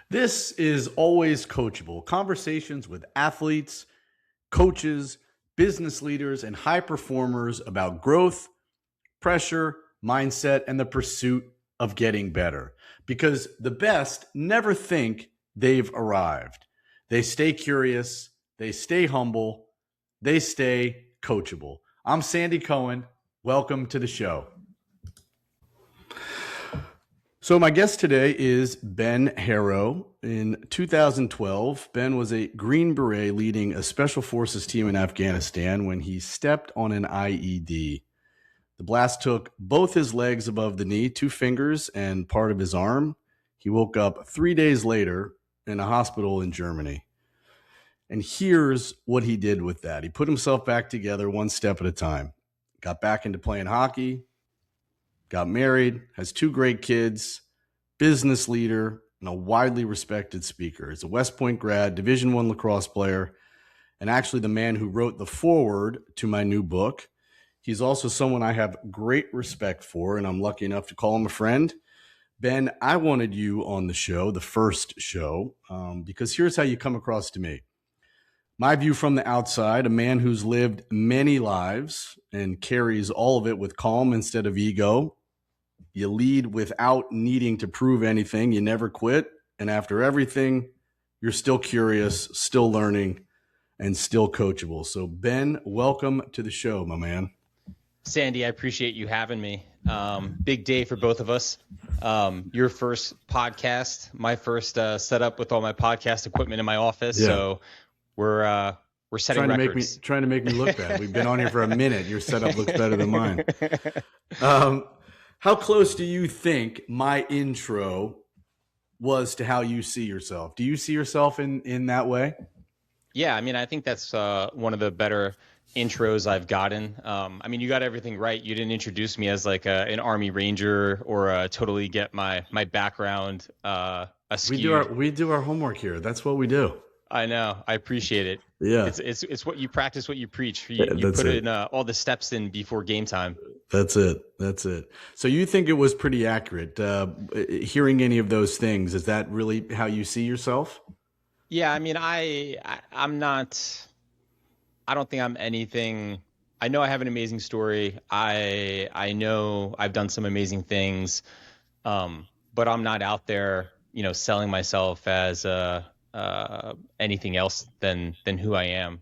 This is Always Coachable, conversations with athletes, coaches, business leaders, and high performers about growth, pressure, mindset, and the pursuit of getting better. Because the best never think they've arrived. They stay curious, they stay humble, they stay coachable. I'm Sandy Cohan. Welcome to the show. So my guest today is Ben Harrow. In 2012, Ben was a Green Beret leading a special forces team in Afghanistan when he stepped on an IED. The blast took both his legs above the knee, 2 fingers, and part of his arm. He woke up 3 days later in a hospital in Germany. And here's what he did with that. He put himself back together one step at a time. Got back into playing hockey, got married, has 2 great kids, business leader, and a widely respected speaker. He's a West Point grad, Division I lacrosse player, and actually the man who wrote the foreword to my new book. He's also someone I have great respect for, and I'm lucky enough to call him a friend. Ben, I wanted you on the show, the first show, because here's how you come across to me. My view from the outside, a man who's lived many lives and carries all of it with calm instead of ego. You lead without needing to prove anything. You never quit. And after everything, you're still curious, still learning, and still coachable. So Ben, welcome to the show, my man. Sandy, I appreciate you having me. Big day for both of us. Your first podcast, my first setup with all my podcast equipment in my office. Yeah. So we're setting records. Trying to make me look bad. We've been on here for a minute. Your setup looks better than mine. How close do you think my intro was to how you see yourself? Do you see yourself in that way? Yeah, I mean, I think that's one of the better intros I've gotten. I mean, you got everything right. You didn't introduce me as like an Army Ranger or totally get my background askewed. We do our homework here. That's what we do. I know. I appreciate it. Yeah. It's what you practice, what you preach. You put in all the steps in before game time. That's it. So you think it was pretty accurate. Hearing any of those things, is that really how you see yourself? Yeah. I mean, I'm not, I don't think I'm anything. I know I have an amazing story. I know I've done some amazing things. But I'm not out there, selling myself as anything else than who I am.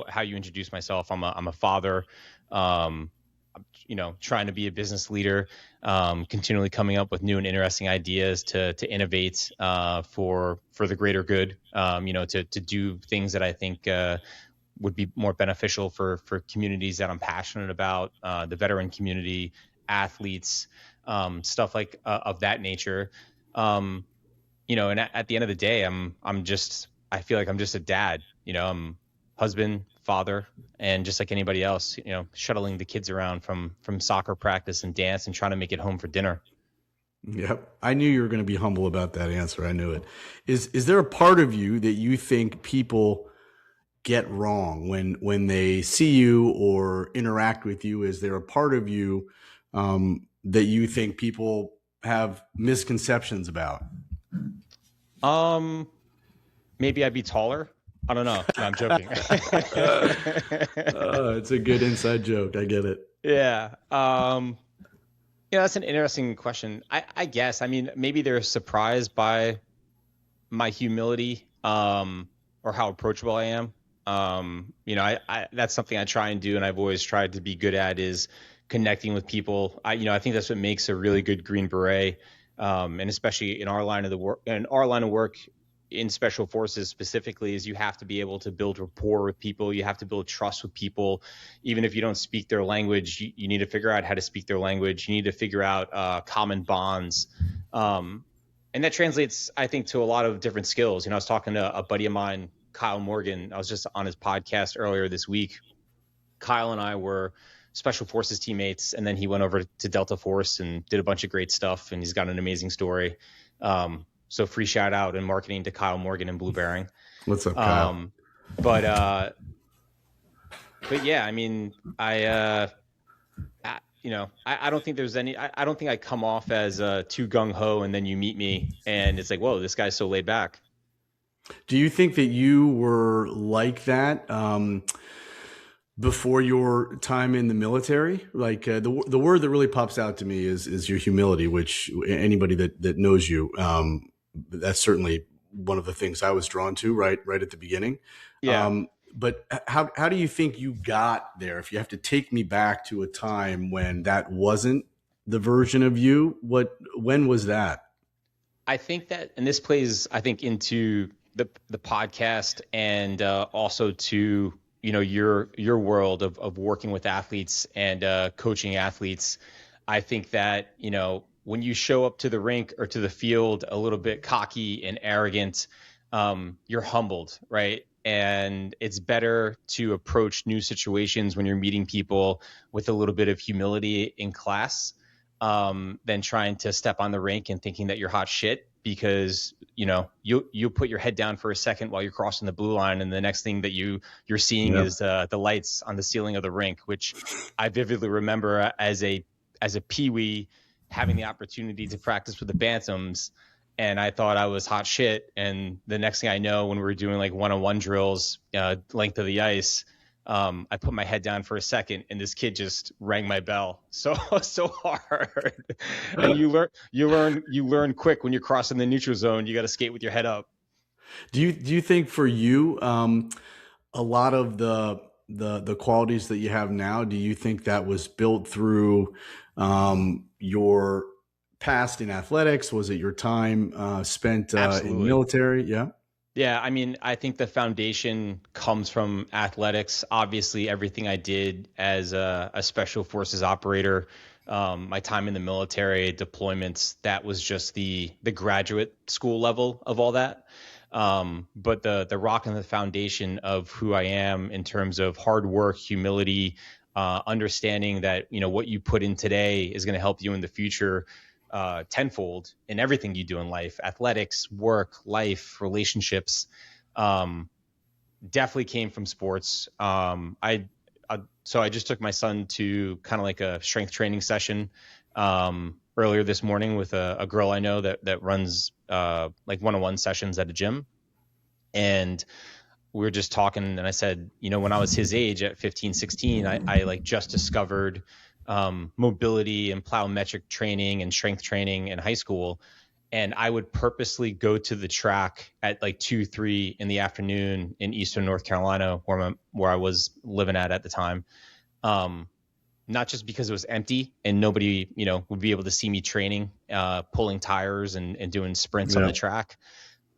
How you introduce myself. I'm a father, trying to be a business leader, continually coming up with new and interesting ideas to innovate for the greater good, to do things that I think would be more beneficial for communities that I'm passionate about, the veteran community, athletes, stuff like of that nature. And at the end of the day, I feel like I'm just a dad, I'm husband, father, and just like anybody else, shuttling the kids around from soccer practice and dance and trying to make it home for dinner. Yep. I knew you were going to be humble about that answer. I knew it. Is there a part of you that you think people get wrong when they see you or interact with you? Is there a part of you that you think people have misconceptions about? Maybe I'd be taller. I don't know. No, I'm joking. It's a good inside joke. I get it. Yeah. That's an interesting question. I guess, I mean, maybe they're surprised by my humility, or how approachable I am. That's something I try and do, and I've always tried to be good at, is connecting with people. I think that's what makes a really good Green Beret. And especially in our line of work, in special forces specifically, is you have to be able to build rapport with people. You have to build trust with people. Even if you don't speak their language, you need to figure out how to speak their language. You need to figure out common bonds. And that translates, I think, to a lot of different skills. I was talking to a buddy of mine, Kyle Morgan. I was just on his podcast earlier this week. Kyle and I were special forces teammates, and then he went over to Delta Force and did a bunch of great stuff, and he's got an amazing story. So free shout out and marketing to Kyle Morgan and Blue Bearing. What's up, Kyle? But yeah, I mean, I don't think there's any. I don't think I come off as too gung ho, and then you meet me, and it's like, whoa, this guy's so laid back. Do you think that you were like that before your time in the military? Like the word that really pops out to me is your humility, which anybody that knows you, that's certainly one of the things I was drawn to right at the beginning. Yeah. But how do you think you got there? If you have to take me back to a time when that wasn't the version of you, when was that? I think that, and this plays, I think, into the podcast, and also to your world of working with athletes and coaching athletes. I think that when you show up to the rink or to the field a little bit cocky and arrogant, you're humbled, right? And it's better to approach new situations when you're meeting people with a little bit of humility in class, than trying to step on the rink and thinking that you're hot shit, because you put your head down for a second while you're crossing the blue line, and the next thing that you're seeing Yep. is the lights on the ceiling of the rink, which I vividly remember as a peewee having the opportunity to practice with the Bantams, and I thought I was hot shit. And the next thing I know, when we were doing like one-on-one drills, length of the ice, I put my head down for a second, and this kid just rang my bell so so hard. And you learn quick when you're crossing the neutral zone. You got to skate with your head up. Do you think for you, a lot of the qualities that you have now, do you think that was built through your past in athletics? Was it your time spent in Absolutely. military? Yeah. Yeah, I mean, I think the foundation comes from athletics. Obviously, everything I did as a special forces operator, my time in the military, deployments, that was just the graduate school level of all that. But the rock and the foundation of who I am in terms of hard work, humility, understanding that what you put in today is going to help you in the future, tenfold in everything you do in life: athletics, work, life, relationships. Um, Definitely came from sports. So I just took my son to kind of like a strength training session earlier this morning with a girl I know that runs like one-on-one sessions at a gym. And we were just talking, and I said, when I was his age at 15, 16, I like just discovered mobility and plyometric training and strength training in high school. And I would purposely go to the track at like 2, 3 in the afternoon in Eastern North Carolina, where I was living at the time. Um, Not just because it was empty and nobody, would be able to see me training, pulling tires and doing sprints on Yeah. the track,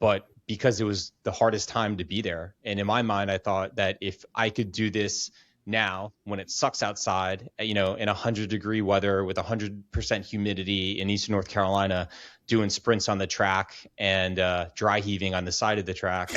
but because it was the hardest time to be there. And in my mind, I thought that if I could do this now when it sucks outside, in 100-degree weather with 100% humidity in Eastern North Carolina, doing sprints on the track and dry heaving on the side of the track,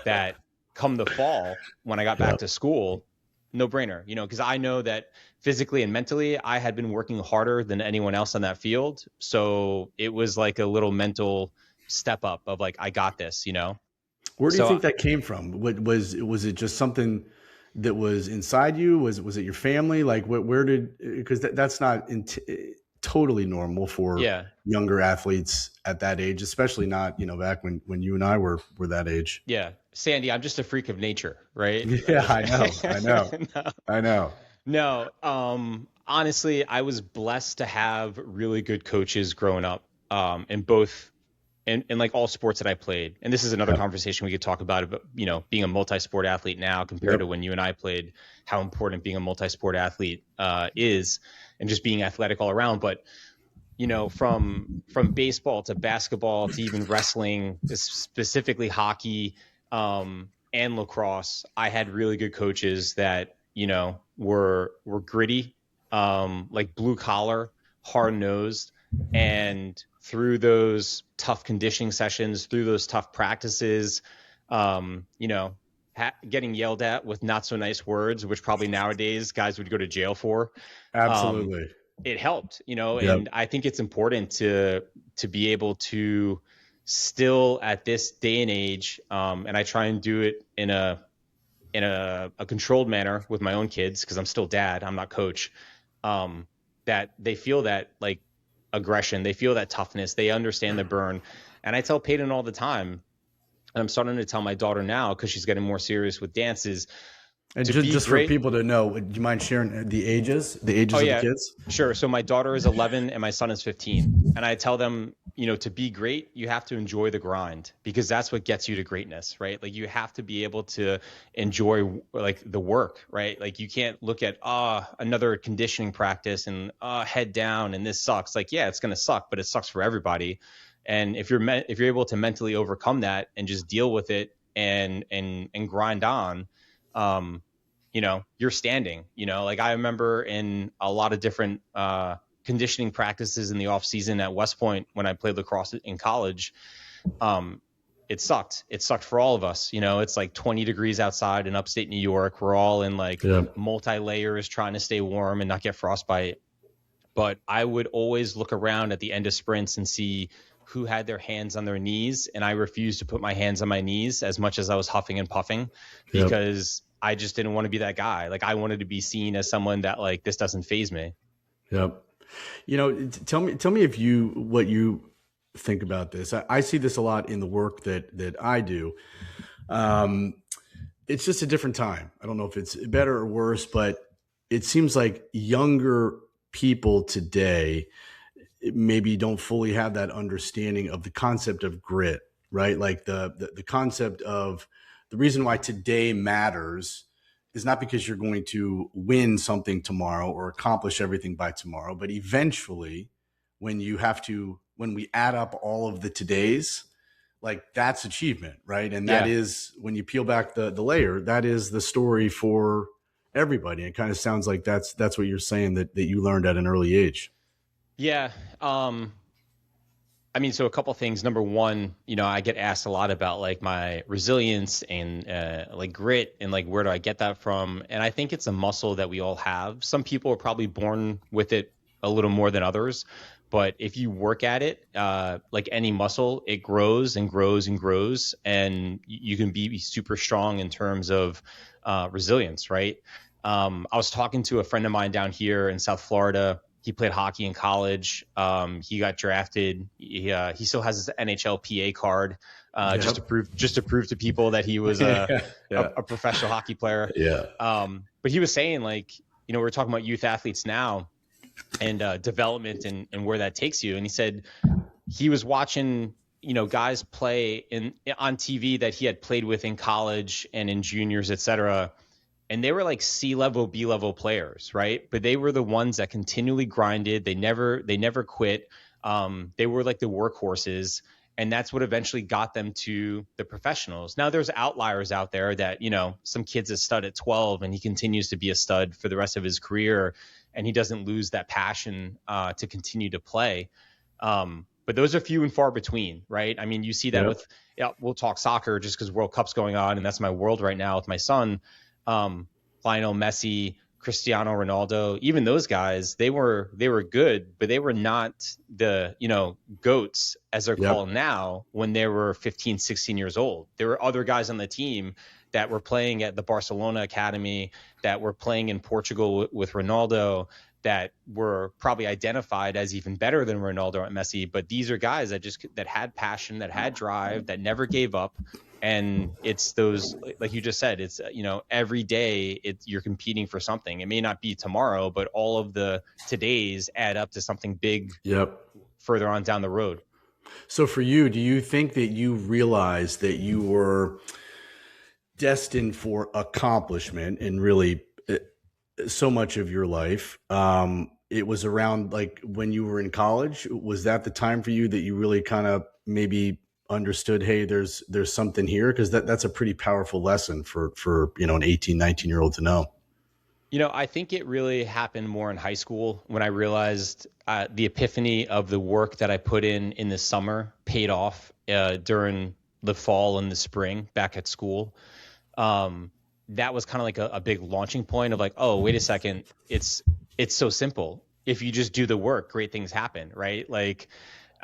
that come the fall when I got Yeah. back to school, no brainer, because I know that physically and mentally I had been working harder than anyone else on that field. So it was like a little mental step up of like, I got this. Where do you So think that came from? What was it just something that was inside you? Was it your family? Like where did, because that's not totally normal for yeah, younger athletes at that age, especially not, back when you and I were that age. yeah, Sandy, I'm just a freak of nature, right? Yeah, I know. I know. No, I know. no. Honestly, I was blessed to have really good coaches growing up, in both, in like all sports that I played. And this is another Yep. conversation we could talk about, being a multi-sport athlete now compared to Yep. when you and I played, how important being a multi-sport athlete is, and just being athletic all around. But from baseball to basketball to even wrestling, specifically hockey, and lacrosse, I had really good coaches that were gritty, like blue collar, hard nosed, and through those tough conditioning sessions, through those tough practices, um, you know, getting yelled at with not so nice words, which probably nowadays guys would go to jail for. Um, Absolutely. it helped, Yep. and I think it's important to be able to still at this day and age, and I try and do it in a controlled manner with my own kids because I'm still dad, I'm not coach. Um, that they feel that like aggression, they feel that toughness, they understand the burn. And I tell Peyton all the time, and I'm starting to tell my daughter now because she's getting more serious with dances, And to just be just for great. people to know, do you mind sharing the Oh ages of the yeah, kids? sure. So my daughter is 11 and my son is 15. And I tell them, to be great, you have to enjoy the grind because that's what gets you to greatness, right? Like you have to be able to enjoy like the work, right? Like you can't look at another conditioning practice and head down and this sucks. Like yeah, it's going to suck, but it sucks for everybody. And if you're able to mentally overcome that and just deal with it and grind on, um you're standing, like I remember in a lot of different conditioning practices in the off season at West Point when I played lacrosse in college. um it sucked for all of us. It's like 20 degrees outside in upstate New York. We're all in like Yeah. multi layers trying to stay warm and not get frostbite. But I would always look around at the end of sprints and see who had their hands on their knees. And I refused to put my hands on my knees as much as I was huffing and puffing Yep. because I just didn't want to be that guy. Like I wanted to be seen as someone that like, this doesn't faze me. Yep. Tell me what you think about this. I see this a lot in the work that I do. Um, it's just a different time. I don't know if it's better or worse, but it seems like younger people today maybe don't fully have that understanding of the concept of grit, right? Like the concept of the reason why today matters is not because you're going to win something tomorrow or accomplish everything by tomorrow, but eventually when we add up all of the todays, like that's achievement, right? And that Yeah. is when you peel back the layer, that is the story for everybody. It kind of sounds like that's what you're saying that you learned at an early age. Yeah. I mean, so a couple things. Number one, I get asked a lot about like my resilience and like grit and like where do I get that from? And I think it's a muscle that we all have. Some people are probably born with it a little more than others, but if you work at it, like any muscle, it grows and grows and grows, and you can be super strong in terms of resilience, right? I was talking to a friend of mine down here in South Florida. He played hockey in college. He got drafted. He still has his NHL PA card, just to Yep. prove to people that he was Yeah. Yeah. a professional hockey player. Yeah. But he was saying like, we're talking about youth athletes now and development and where that takes you. And he said he was watching guys play on TV that he had played with in college and in juniors, etc. And they were like C level, B level players, right? But they were the ones that continually grinded. They never quit. They were like the workhorses, and that's what eventually got them to the professionals. Now there's outliers out there that some kid's a stud at 12 and he continues to be a stud for the rest of his career, and he doesn't lose that passion to continue to play. But those are few and far between, right? I mean, you see that Yep. with we'll talk soccer just because World Cup's going on, and that's my world right now with my son. Lionel Messi, Cristiano Ronaldo, even those guys, they were good, but they were not the, goats as they're Yep. called now when they were 15, 16 years old. There were other guys on the team that were playing at the Barcelona Academy, that were playing in Portugal with Ronaldo, that were probably identified as even better than Ronaldo and Messi. But these are guys that had passion, that had drive, that never gave up. And it's those, like you just said, it's every day you're competing for something. It may not be tomorrow, but all of the todays add up to something big. Yep. Further on down the road. So for you, do you think that you realized that you were destined for accomplishment in really so much of your life? It was around like when you were in college. Was that the time for you that you really kind of maybe understood, hey, there's something here? Because that's a pretty powerful lesson for an 18, 19-year-old to know. I think it really happened more in high school when I realized the epiphany of the work that I put in the summer paid off during the fall and the spring back at school. That was kind of like a big launching point of like, oh, wait a second. It's so simple. If you just do the work, great things happen, right? Like,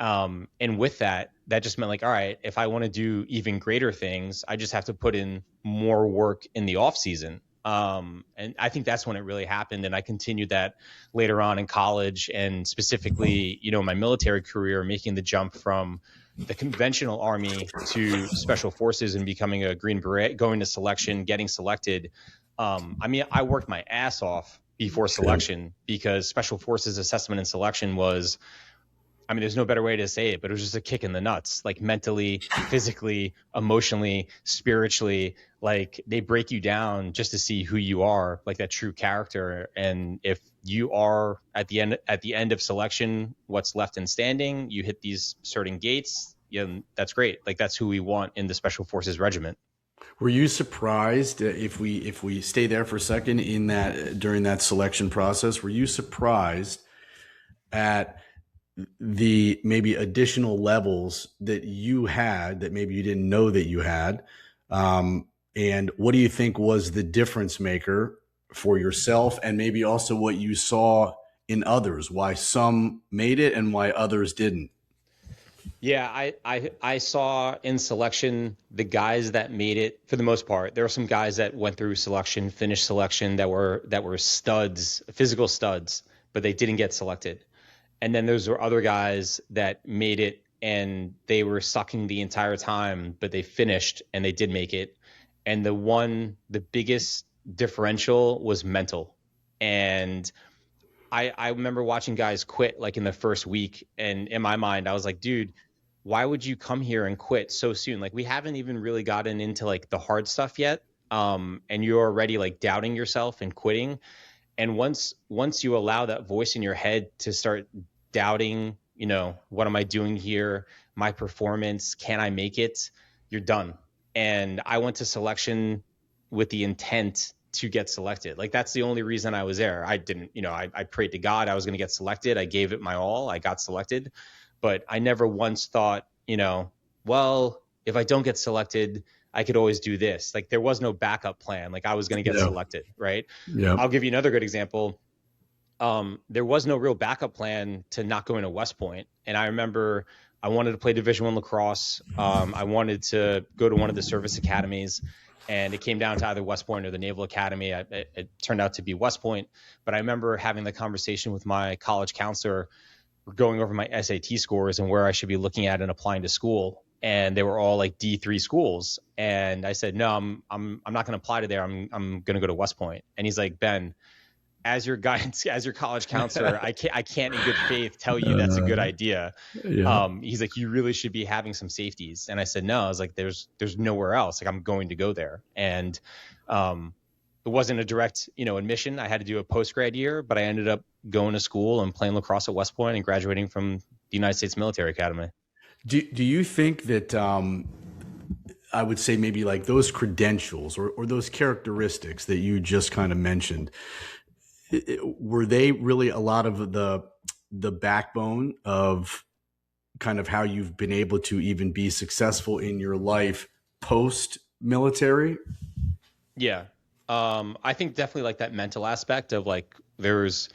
and with that just meant like, all right, if I want to do even greater things, I just have to put in more work in the off season. And I think that's when it really happened. And I continued that later on in college, and specifically, my military career, making the jump from the conventional army to special forces and becoming a Green Beret, going to selection, getting selected. I mean, I worked my ass off before selection, because special forces assessment and selection was, I mean, there's no better way to say it, but it was just a kick in the nuts, like mentally, physically, emotionally, spiritually. Like, they break you down just to see who you are, like that true character. And if you are at the end of selection, what's left in standing, you hit these certain gates. Yeah, that's great. Like, that's who we want in the Special Forces Regiment. Were you surprised, if we stay there for a second, in that during that selection process? Were you surprised at the maybe additional levels that you had that maybe you didn't know that you had? And what do you think was the difference maker for yourself, and maybe also what you saw in others, why some made it and why others didn't? Yeah, I saw in selection the guys that made it for the most part. There were some guys that went through selection, finished selection, that were studs, physical studs, but they didn't get selected. And then those were other guys that made it and they were sucking the entire time, but they finished and they did make it. And the biggest differential was mental. And I remember watching guys quit like in the first week. And in my mind, I was like, dude, why would you come here and quit so soon? Like, we haven't even really gotten into like the hard stuff yet. And you're already like doubting yourself and quitting. And once you allow that voice in your head to start doubting, what am I doing here? My performance, can I make it? You're done. And I went to selection with the intent to get selected. Like, that's the only reason I was there. I didn't, I prayed to God I was going to get selected. I gave it my all. I got selected, but I never once thought, well, if I don't get selected, I could always do this. Like, there was no backup plan. Like, I was going to get selected, right? Yeah. I'll give you another good example. There was no real backup plan to not going to West Point. And I remember I wanted to play Division I lacrosse. I wanted to go to one of the service academies, and it came down to either West Point or the Naval Academy. It turned out to be West Point. But I remember having the conversation with my college counselor, going over my SAT scores and where I should be looking at and applying to school. And they were all like D3 schools. And I said, no, I'm not going to apply to there. I'm going to go to West Point. And he's like, Ben, as your guidance, as your college counselor, I can't in good faith tell you that's a good idea. Yeah. He's like, you really should be having some safeties. And I said, no. I was like, there's nowhere else. Like, I'm going to go there. And it wasn't a direct, admission. I had to do a post-grad year, but I ended up going to school and playing lacrosse at West Point and graduating from the United States Military Academy. Do you think that, I would say maybe like those credentials or those characteristics that you just kind of mentioned, were they really a lot of the backbone of kind of how you've been able to even be successful in your life post military? Yeah. I think definitely like that mental aspect of like, there's,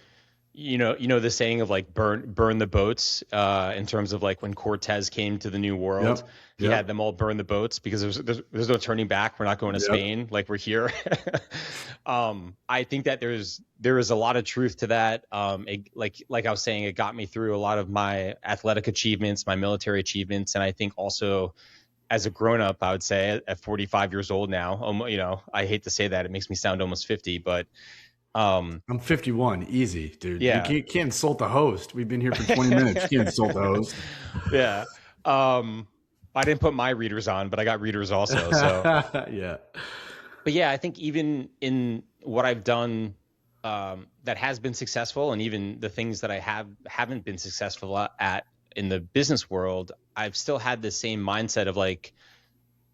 the saying of like burn the boats, in terms of like when Cortez came to the New World. Yep. He had them all burn the boats because there's no turning back. We're not going to Spain. Like, we're here. I think that there is a lot of truth to that. Like I was saying, it got me through a lot of my athletic achievements, my military achievements. And I think also as a grown up, I would say at 45 years old now, I hate to say that, it makes me sound almost 50, but I'm 51. Easy, dude. Yeah. You can't insult the host. We've been here for 20 minutes. You can't insult the host. Yeah. I didn't put my readers on, but I got readers also. So Yeah. But yeah, I think even in what I've done, that has been successful, and even the things that I haven't been successful at in the business world, I've still had the same mindset of like,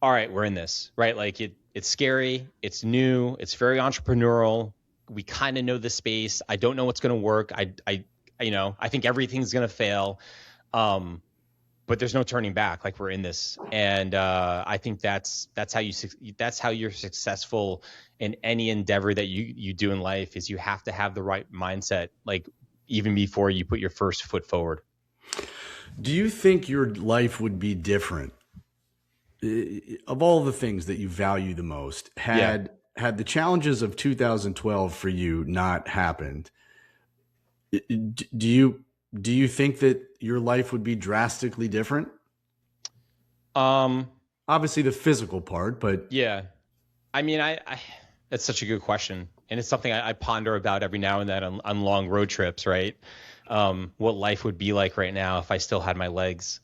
all right, we're in this, right? Like, it's scary, it's new, it's very entrepreneurial. We kind of know the space. I don't know what's going to work. I think everything's going to fail. But there's no turning back. Like, we're in this. And I think that's how you're successful in any endeavor that you do in life, is you have to have the right mindset, like, even before you put your first foot forward. Do you think your life would be different, of all the things that you value the most, had had the challenges of 2012 for you not happened, do you think that your life would be drastically different? Um, Obviously, the physical part, but yeah. I mean, that's such a good question, and it's something I ponder about every now and then on long road trips, right? What life would be like right now if I still had my legs.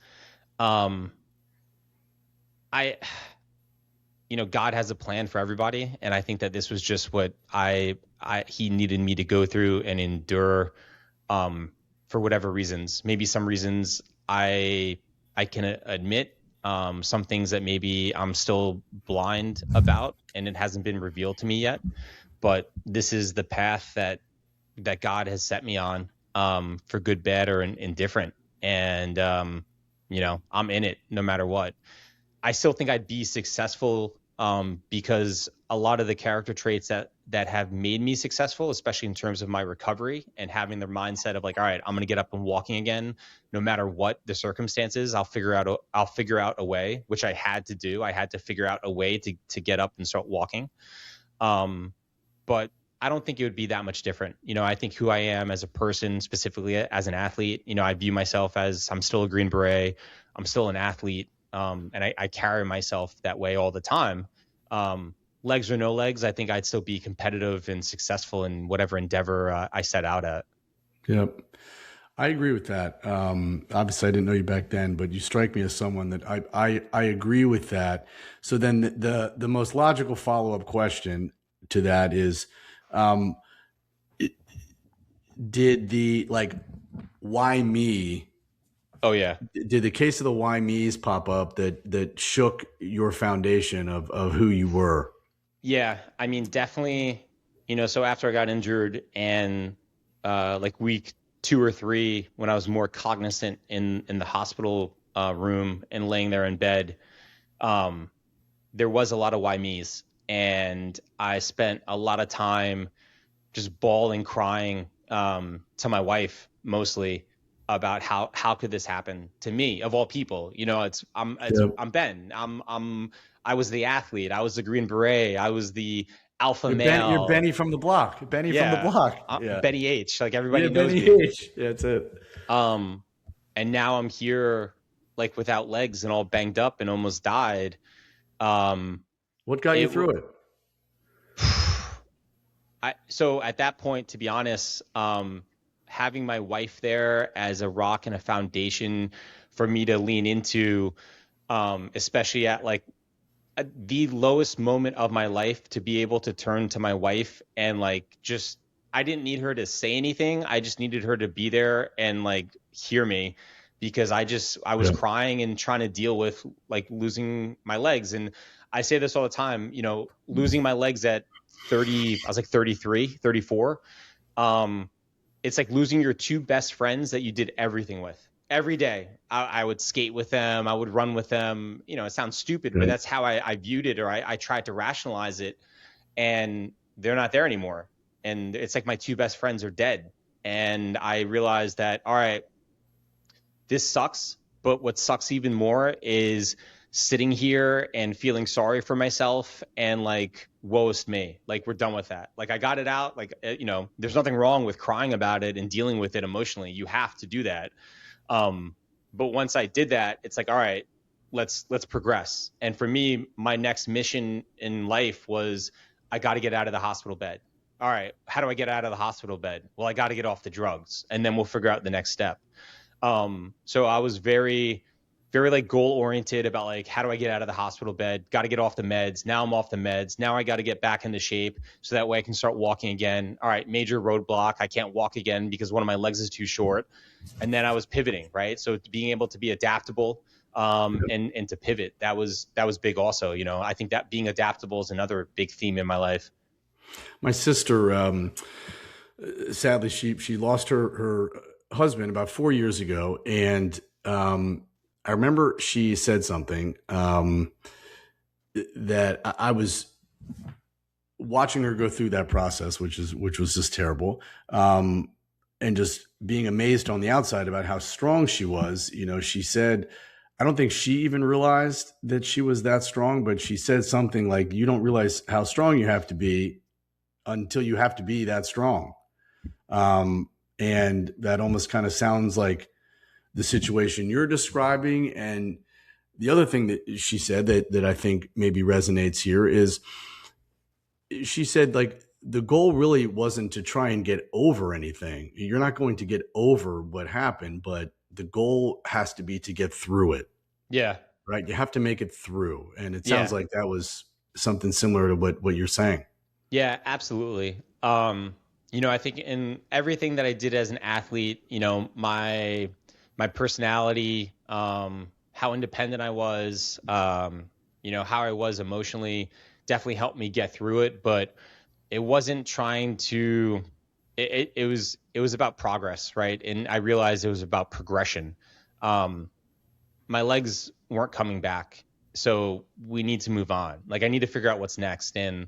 Um, I, God has a plan for everybody, and I think that this was just what he needed me to go through and endure, for whatever reasons. Maybe some reasons I can admit, some things that maybe I'm still blind about, and it hasn't been revealed to me yet. But this is the path that God has set me on, for good, bad, or indifferent. And I'm in it no matter what. I still think I'd be successful, because a lot of the character traits that have made me successful, especially in terms of my recovery and having the mindset of like, all right, I'm going to get up and walking again, no matter what the circumstances. I'll figure out a way, which I had to do. I had to figure out a way to get up and start walking. Um, but I don't think it would be that much different. I think who I am as a person, specifically as an athlete, I view myself as I'm still a Green Beret. I'm still an athlete. And I carry myself that way all the time. Legs or no legs, I think I'd still be competitive and successful in whatever endeavor I set out at. yep. I agree with that. Obviously, I didn't know you back then, but you strike me as someone that I agree with that. So then the most logical follow up question to that is, um, did the like why me? Oh yeah, Did the case of the why me's pop up that shook your foundation of who you were? yeah. I mean, definitely. So after I got injured and like week 2 or 3, when I was more cognizant in the hospital room and laying there in bed, um, there was a lot of why me's, and I spent a lot of time just bawling, crying, to my wife mostly, about how could this happen to me of all people. Yep. I'm Ben. I was the athlete. I was the Green Beret. I was the alpha You're male. Benny from the block. Benny from the Yeah, block. Yeah. Benny H. Like Yeah, everybody knows Benny me. H. Yeah, that's it. Um, and now I'm here, like without legs and all banged up and almost died. Um, What got you it through it? so at that point, to be honest, having my wife there as a rock and a foundation for me to lean into, especially at the lowest moment of my life, to be able to turn to my wife and like just, I didn't need her to say anything. I just needed her to be there and like hear me, because I was Yeah. crying and trying to deal with like losing my legs. And I say this all the time, losing my legs at 30, I was like 33, 34. Um, it's like losing your two best friends that you did everything with. Every day I would skate with them, I would run with them. It sounds stupid, but Right. that's how I viewed it, or I tried to rationalize it. And they're not there anymore. And it's like my two best friends are dead. And I realized that, all right, this sucks. But what sucks even more is sitting here and feeling sorry for myself and like, woe is me. Like, we're done with that. Like, I got it out. Like, there's nothing wrong with crying about it and dealing with it emotionally. You have to do that. Um, but once I did that, it's like, all right, let's progress. And for me, my next mission in life was, I got to get out of the hospital bed. All right, how do I get out of the hospital bed? Well, I got to get off the drugs, and then we'll figure out the next step. So I was very, very like goal oriented about like, how do I get out of the hospital bed? Got to get off the meds. Now I'm off the meds. Now I got to get back into shape so that way I can start walking again. All right, major roadblock. I can't walk again because one of my legs is too short. And then I was pivoting, right? So being able to be adaptable, and to pivot, that was big also. I think that being adaptable is another big theme in my life. My sister, sadly, she lost her husband about 4 years ago, and I remember she said something that I was watching her go through that process, which was just terrible, and just being amazed on the outside about how strong she was. She said, I don't think she even realized that she was that strong, but she said something like, "You don't realize how strong you have to be until you have to be that strong." And that almost kind of sounds like the situation you're describing. And the other thing that she said that I think maybe resonates here is she said, like, the goal really wasn't to try and get over anything. You're not going to get over what happened, but the goal has to be to get through it, Yeah. right? You have to make it through. And it sounds Yeah. like that was something similar to what you're saying. Yeah, absolutely. I think in everything that I did as an athlete, my personality, how independent I was, how I was emotionally definitely helped me get through it, but it wasn't trying to it was about progress, right? And I realized it was about progression. Um, my legs weren't coming back, so we need to move on. Like I need to figure out what's next. And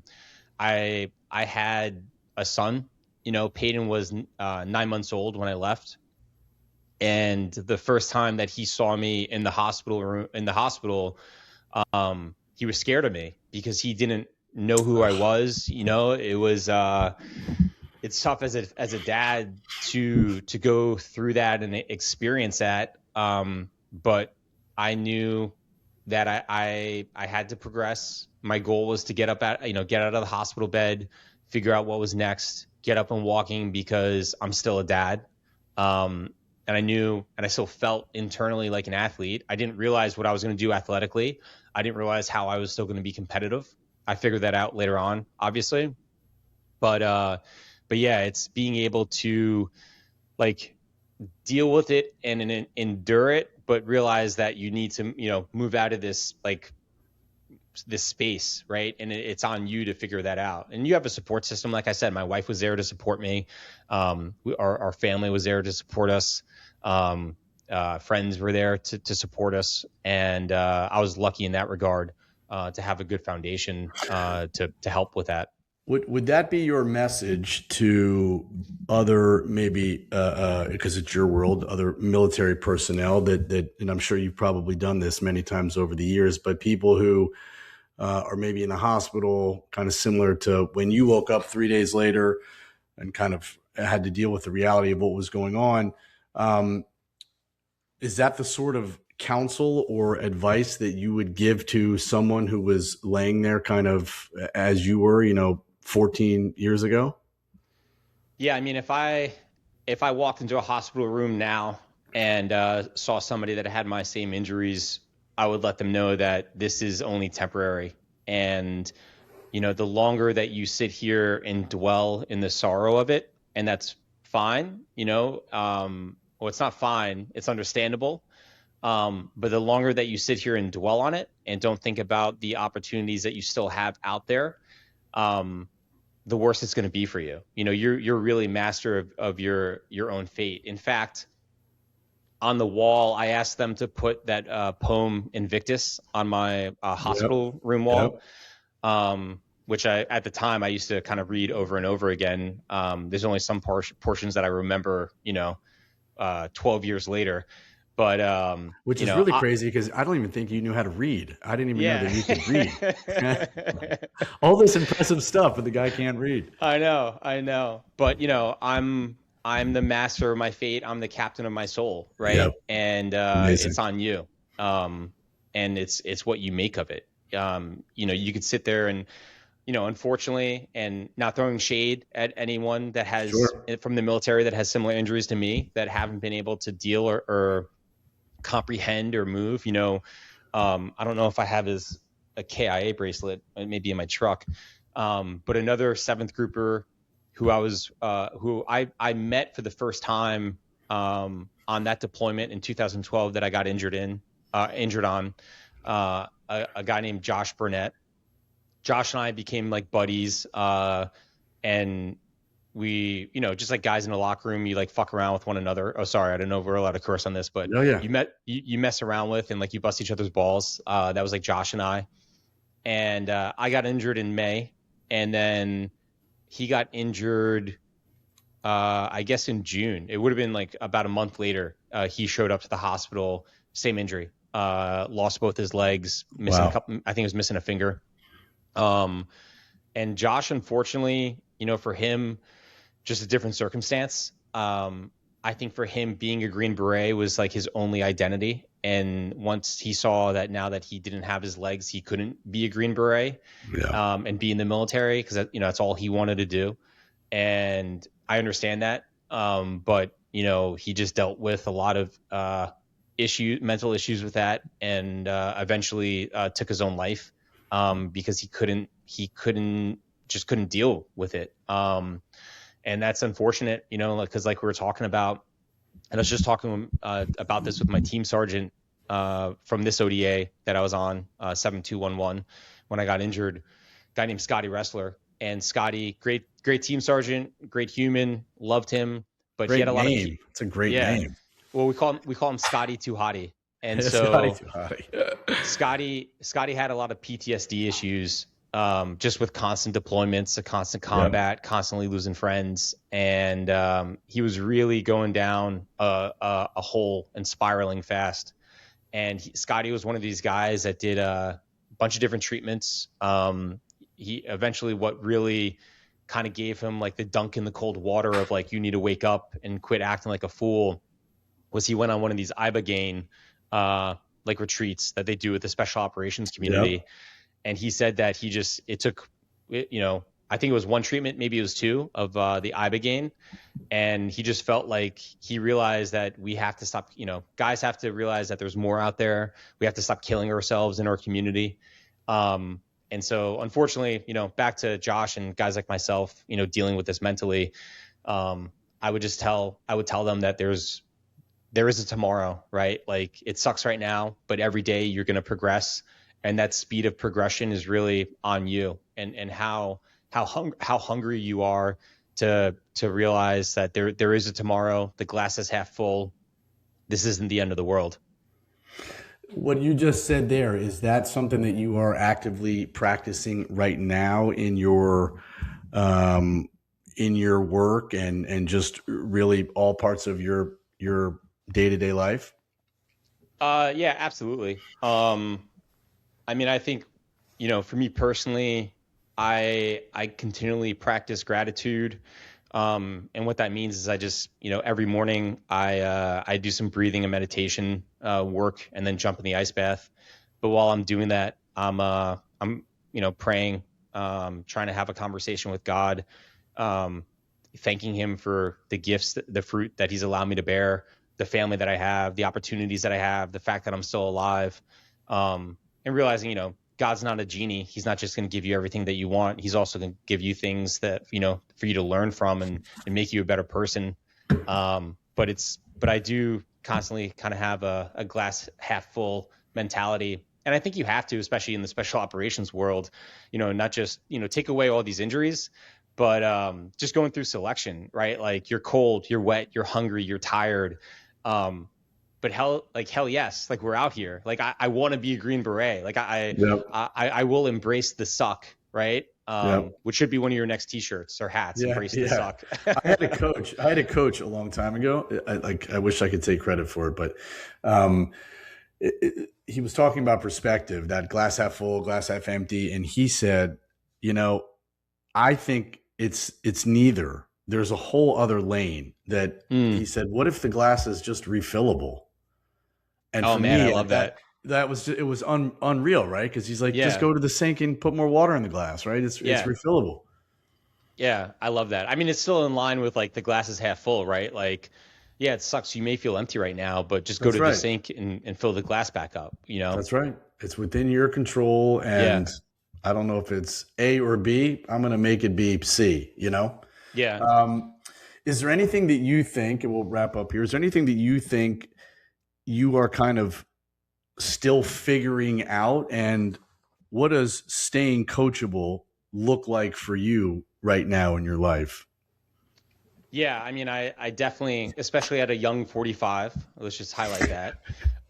I had a son. Peyton was 9 months old when I left, and the first time that he saw me in the hospital room he was scared of me because he didn't know who I was. It was it's tough as a dad to go through that and experience that. But I knew that I had to progress. My goal was to get out of the hospital bed, figure out what was next, get up and walking because I'm still a dad. And I knew, and I still felt internally like an athlete. I didn't realize what I was going to do athletically. I didn't realize how I was still going to be competitive. I figured that out later on, obviously. But yeah, it's being able to like deal with it and endure it, but realize that you need to, move out of this space, right? And it's on you to figure that out. And you have a support system. Like I said, my wife was there to support me. Our family was there to support us. Friends were there to support us. And I was lucky in that regard to have a good foundation to help with that. Would that be your message to other, maybe because it's your world, other military personnel that, and I'm sure you've probably done this many times over the years, but people who are maybe in the hospital, kind of similar to when you woke up 3 days later and kind of had to deal with the reality of what was going on. Um, is that the sort of counsel or advice that you would give to someone who was laying there kind of as you were, 14 years ago? Yeah, I mean, if I walked into a hospital room now and saw somebody that had my same injuries, I would let them know that this is only temporary. And the longer that you sit here and dwell in the sorrow of it, and that's fine. Well, it's not fine; it's understandable. But the longer that you sit here and dwell on it and don't think about the opportunities that you still have out there, um, the worse it's going to be for you. You're really master of your own fate. In fact, on the wall, I asked them to put that poem Invictus on my Yep. hospital room wall, Yep. which at the time I used to kind of read over and over again. There's only some portions that I remember, 12 years later, but Which is really crazy because I don't even think you knew how to read. I didn't even know yeah. that you could read. All this impressive stuff, but the guy can't read. I know. But I'm the master of my fate. I'm the captain of my soul, Yep. right? And Amazing. it's on you. Um, and it's what you make of it. You could sit there and unfortunately, and not throwing shade at anyone that has Sure. from the military that has similar injuries to me that haven't been able to deal or comprehend or move. I don't know if I have a KIA bracelet, maybe in my truck. But another seventh grouper who I met for the first time on that deployment in 2012 that I got injured on, a guy named Josh Burnett. Josh and I became like buddies, and we, just like guys in a locker room, you like fuck around with one another. Oh, sorry, I don't know if we're allowed to curse on this, but Oh yeah. you mess around with and like you bust each other's balls. That was like Josh and I, and I got injured in May, and then he got injured, I guess in June. It would have been like about a month later. He showed up to the hospital, same injury. lost both his legs, missing a Wow. couple. I think he was missing a finger. And Josh, unfortunately, for him, just a different circumstance. I think for him, being a Green Beret was like his only identity. And once he saw that now that he didn't have his legs, he couldn't be a Green Beret, Yeah. and be in the military, because that's all he wanted to do. And I understand that. But he just dealt with a lot of mental issues with that, and eventually took his own life, because he couldn't deal with it. And that's unfortunate, because like we were talking about, and I was just talking about this with my team sergeant from this ODA that I was on, 7211, when I got injured, a guy named Scotty Wrestler. And Scotty, great team sergeant, great human, loved him, but he Great had a lot of name. It's a great yeah. name. Well, we call him Scotty Too Hottie, and It's not so too hottie. Scotty had a lot of PTSD issues, just with constant deployments, a constant Yeah. combat, constantly losing friends, and he was really going down a hole and spiraling fast. And Scotty was one of these guys that did a bunch of different treatments. He eventually, what really kind of gave him like the dunk in the cold water of like, you need to wake up and quit acting like a fool, was he went on one of these Ibogaine like retreats that they do with the special operations community. Yep. And he said that it took, I think it was one treatment, maybe it was two, of the Ibogaine. And he just felt like he realized that we have to stop, guys have to realize that there's more out there. We have to stop killing ourselves in our community. And so unfortunately, back to Josh and guys like myself, dealing with this mentally, I would tell them that there is a tomorrow, right? Like, it sucks right now, but every day you're going to progress. And that speed of progression is really on you, and how hungry you are to realize that there is a tomorrow. The glass is half full. This isn't the end of the world. What you just said there, is that something that you are actively practicing right now in your work and just really all parts of your day-to-day life? Yeah, absolutely. I mean, I think, for me personally, I continually practice gratitude. And what that means is I just, every morning I do some breathing and meditation work, and then jump in the ice bath. But while I'm doing that, I'm praying, trying to have a conversation with God, thanking him for the gifts, the fruit that he's allowed me to bear, the family that I have, the opportunities that I have, the fact that I'm still alive, and realizing, God's not a genie. He's not just going to give you everything that you want. He's also going to give you things that, for you to learn from, and make you a better person. But I do constantly kind of have a glass half full mentality. And I think you have to, especially in the special operations world, not just, take away all these injuries, but just going through selection, right? Like, you're cold, you're wet, you're hungry, you're tired. But hell yes, like, we're out here. Like, I want to be a Green Beret. Like, Yep. I will embrace the suck, right? Yep. Which should be one of your next T-shirts or hats. Yeah, Embrace the yeah. suck. I had a coach a long time ago. I wish I could take credit for it, but he was talking about perspective, that glass half full, glass half empty, and he said, I think it's neither. There's a whole other lane that he said, what if the glass is just refillable? And Oh for man, I me, love that. that was, it was unreal, right? Because he's like, Yeah. just go to the sink and put more water in the glass, right? It's refillable. Yeah, I love that. I mean, it's still in line with like the glass is half full, right? Like, yeah, it sucks. You may feel empty right now, but just go That's to right. the sink and fill the glass back up, That's right. It's within your control. And I don't know if it's A or B. I'm going to make it be C, Yeah. Is there anything that you think, and we'll wrap up here, is there anything that you think you are kind of still figuring out? And what does staying coachable look like for you right now in your life? Yeah, I mean, I definitely, especially at a young 45, let's just highlight that.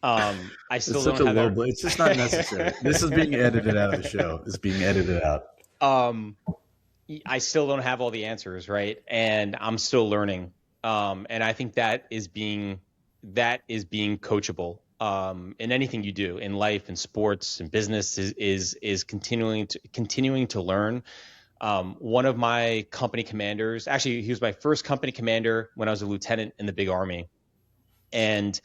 I still It's such don't a low have blow. It's just not necessary. This is being edited out of the show. It's being edited out. I still don't have all the answers, right? And I'm still learning. And I think that is being coachable. in anything you do in life, in sports, in business is continuing to learn. One of my company commanders, actually, he was my first company commander when I was a lieutenant in the big army. And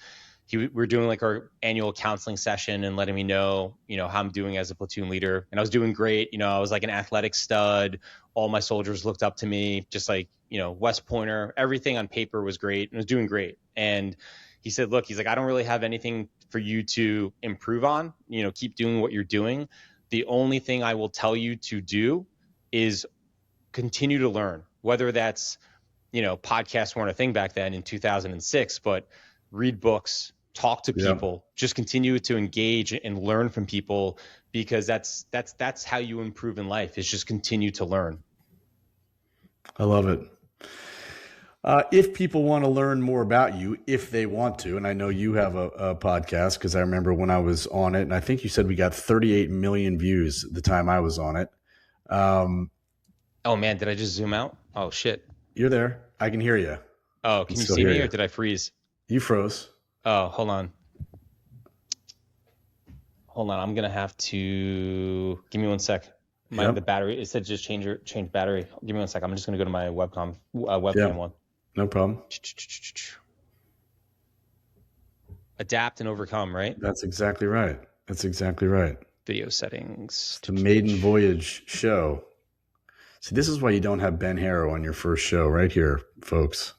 we're doing like our annual counseling session and letting me know, how I'm doing as a platoon leader. And I was doing great. I was like an athletic stud. All my soldiers looked up to me, just like, West Pointer. Everything on paper was great and I was doing great. And he said, look, he's like, I don't really have anything for you to improve on. Keep doing what you're doing. The only thing I will tell you to do is continue to learn, whether that's, podcasts weren't a thing back then in 2006, but read books, talk to people, just continue to engage and learn from people, because that's how you improve in life, is just continue to learn. I love it. If people want to learn more about you, if they want to, and I know you have a podcast, because I remember when I was on it, and I think you said we got 38 million views the time I was on it. Oh man, did I just zoom out? Oh shit. You're there. I can hear you. Oh, can you see me or did I freeze? You froze. Oh, hold on. I'm going to have to give me 1 sec. The battery, it said just change battery. Give me 1 sec. I'm just going to go to my webcam one. No problem. Adapt and overcome, right? That's exactly right. Video settings. It's a maiden voyage show. See, this is why you don't have Ben Harrow on your first show right here, folks.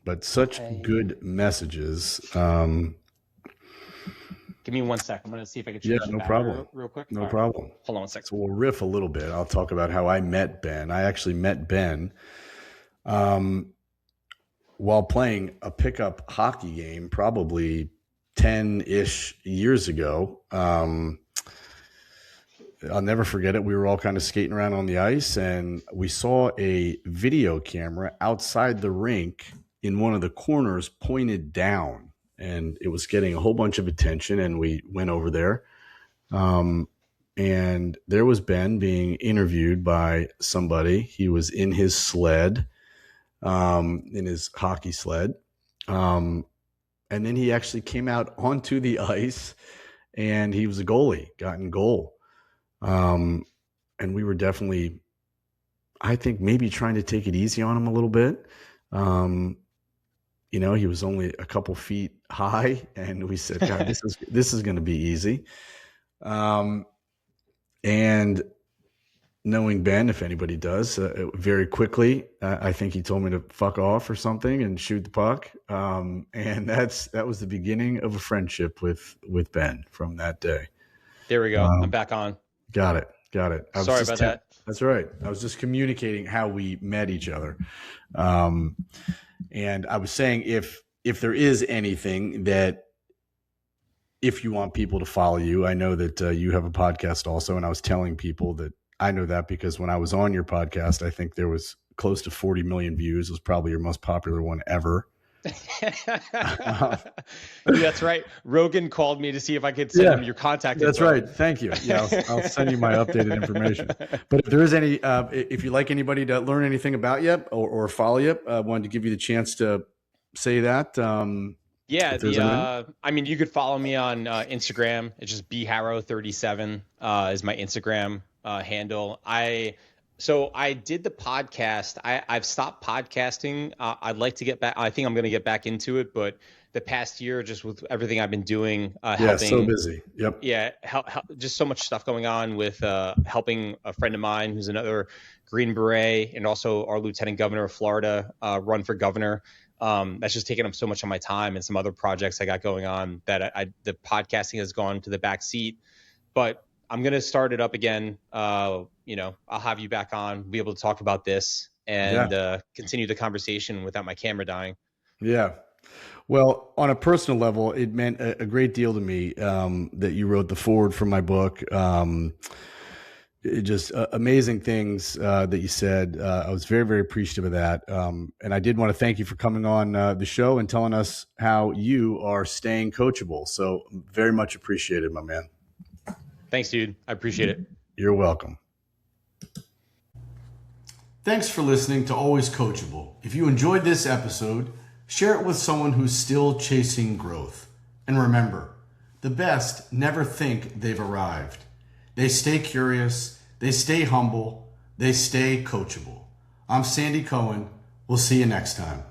But such good messages. Give me 1 sec. I'm going to see if I can change the battery real quick. No problem. Hold on 1 sec. So we'll riff a little bit. I'll talk about how I met Ben. I actually met Ben while playing a pickup hockey game probably 10-ish years ago. I'll never forget it. We were all kind of skating around on the ice, and we saw a video camera outside the rink in one of the corners pointed down, and it was getting a whole bunch of attention, and we went over there. And there was Ben being interviewed by somebody. He was in his sled, in his hockey sled. And then he actually came out onto the ice, and he was a goalie, got in goal. And we were definitely, I think, maybe trying to take it easy on him a little bit. He was only a couple feet high, and we said, God, this is going to be easy. And knowing Ben, if anybody does, very quickly, I think he told me to fuck off or something and shoot the puck. And that was the beginning of a friendship with Ben from that day. There we go. I'm back on. Got it. Sorry about that. That's right. I was just communicating how we met each other. And I was saying, if there is anything that, if you want people to follow you, I know that you have a podcast also. And I was telling people that I know that because when I was on your podcast, I think there was close to 40 million views. It was probably your most popular one ever. That's right. Rogan called me to see if I could send him your contact info. That's right. Thank you. Yeah, I'll send you my updated information. But if there is any, if you like anybody to learn anything about you or follow you, I wanted to give you the chance to say that. You could follow me on Instagram. It's just bharrow37 is my Instagram handle. So I did the podcast. I've stopped podcasting. I'd like to get back. I think I'm going to get back into it, but the past year, just with everything I've been doing, helping, so busy. Yep. Yeah. Just so much stuff going on with helping a friend of mine who's another Green Beret and also our Lieutenant Governor of Florida run for governor. That's just taken up so much of my time, and some other projects I got going on that the podcasting has gone to the back seat, but I'm going to start it up again. I'll have you back on, be able to talk about this and continue the conversation without my camera dying. Yeah. Well, on a personal level, it meant a great deal to me that you wrote the foreword for my book. Just amazing things that you said. I was very, very appreciative of that. And I did want to thank you for coming on the show and telling us how you are staying coachable. So very much appreciated, my man. Thanks, dude. I appreciate it. You're welcome. Thanks for listening to Always Coachable. If you enjoyed this episode, share it with someone who's still chasing growth. And remember, the best never think they've arrived. They stay curious, they stay humble, they stay coachable. I'm Sandy Cohan. We'll see you next time.